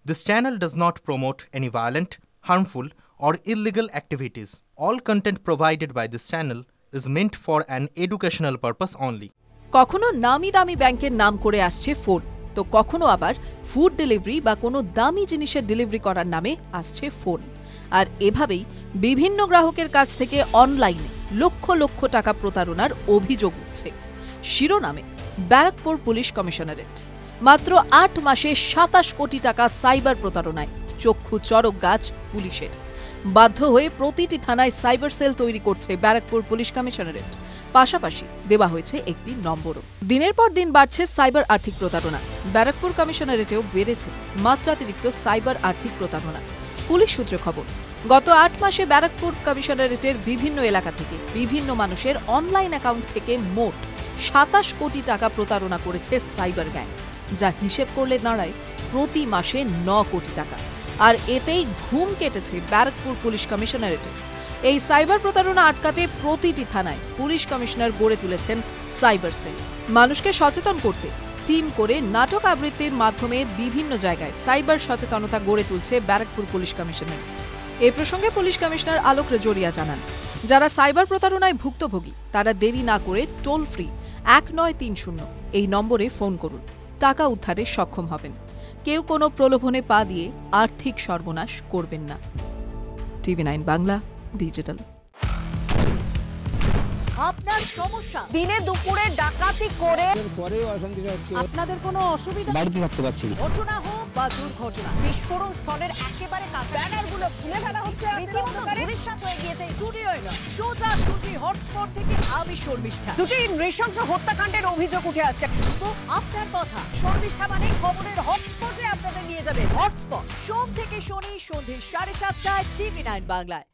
This channel does not promote any violent, harmful, or illegal activities. All content provided by this channel is meant for an educational purpose only. কখনো নামি দামি ব্যাংকের নাম করে আসছে phone, তো কখনো আবার ফুড ডেলিভারি বা কোনো দামি জিনিসের ডেলিভারি করার নামে আসছে ফোন। আর এভাবেই বিভিন্ন গ্রাহকের কাছ থেকে অনলাইনে লক্ষ লক্ষ টাকা প্রতারণার অভিযোগ উঠছে। শিরোনামে ব্যারাকপুর পুলিশ কমিশনারেট। মাত্র ৮ মাসে ২৭ কোটি টাকা সাইবার প্রতারণায় চক্ষু চড়ক গাছ পুলিশের। বাধ্য হয়ে প্রতিটি থানায় সাইবার সেল তৈরি করছে ব্যারাকপুর পুলিশ কমিশনারেট। পাশাপাশি দেওয়া হয়েছে একটি নম্বরও। দিনের পর দিন বাড়ছে সাইবার আর্থিক প্রতারণা। ব্যারাকপুর কমিশনারেটেও বেড়েছে মাত্রাতিরিক্ত সাইবার আর্থিক প্রতারণা। পুলিশ সূত্রে খবর, গত ৮ মাসে ব্যারাকপুর কমিশনারেটের বিভিন্ন এলাকা থেকে বিভিন্ন মানুষের অনলাইন অ্যাকাউন্ট থেকে মোট ২৭ কোটি টাকা প্রতারণা করেছে সাইবার গ্যাং, যা হিসেব করলে দাঁড়ায় প্রতি মাসে ৯ কোটি টাকা। আর এতেই ঘুম কেটেছে ব্যারাকপুর পুলিশ কমিশনারেটের। এই সাইবার প্রতারণা আটকাতে প্রতিটি থানায় পুলিশ কমিশনার গড়ে তুলেছেন সাইবার সেল। মানুষকে সচেতন করতে টিম করে নাটক আবৃত্তির মাধ্যমে বিভিন্ন জায়গায় সাইবার সচেতনতা গড়ে তুলছে ব্যারাকপুর পুলিশ কমিশনারেট। এ প্রসঙ্গে পুলিশ কমিশনার আলোক রেজোরিয়া জানান, যারা সাইবার প্রতারণায় ভুক্তভোগী তারা দেরি না করে টোল ফ্রি 1930 এই নম্বরে ফোন করুন, টাকা উদ্ধারে সক্ষম হবেন। কেউ কোনো প্রলোভনে পা দিয়ে আর্থিক সর্বনাশ করবেন না। TV9 Bangla digital. আপনার সমস্যা দিনে দুপুরে ডাকাতি করে আপনাদের কোনো অসুবিধা, বাড়িতে থাকতে পারছি না, ঘটনা হোক বা দুর্ঘটনা, বিস্ফোরণ স্থলের একেবারে কাছে ব্যানারগুলো খুলে ফেলা হচ্ছে, রীতিমতো ভবিষ্যৎ হয়ে গিয়েছে। স্টুডিওয় না, সোজাসুজি হটস্পট থেকে আমি শর্মিষ্ঠা। দুটি নৃশংস হত্যাকাণ্ডের অভিযোগ উঠে আসছে। শুধু আপনার কথা, শর্মিষ্ঠা মানে খবরের হটস্পটে আপনাদের নিয়ে যাবে। হটস্পট সোম থেকে শনি সন্ধ্যে 7:30টায় TV9 বাংলায়।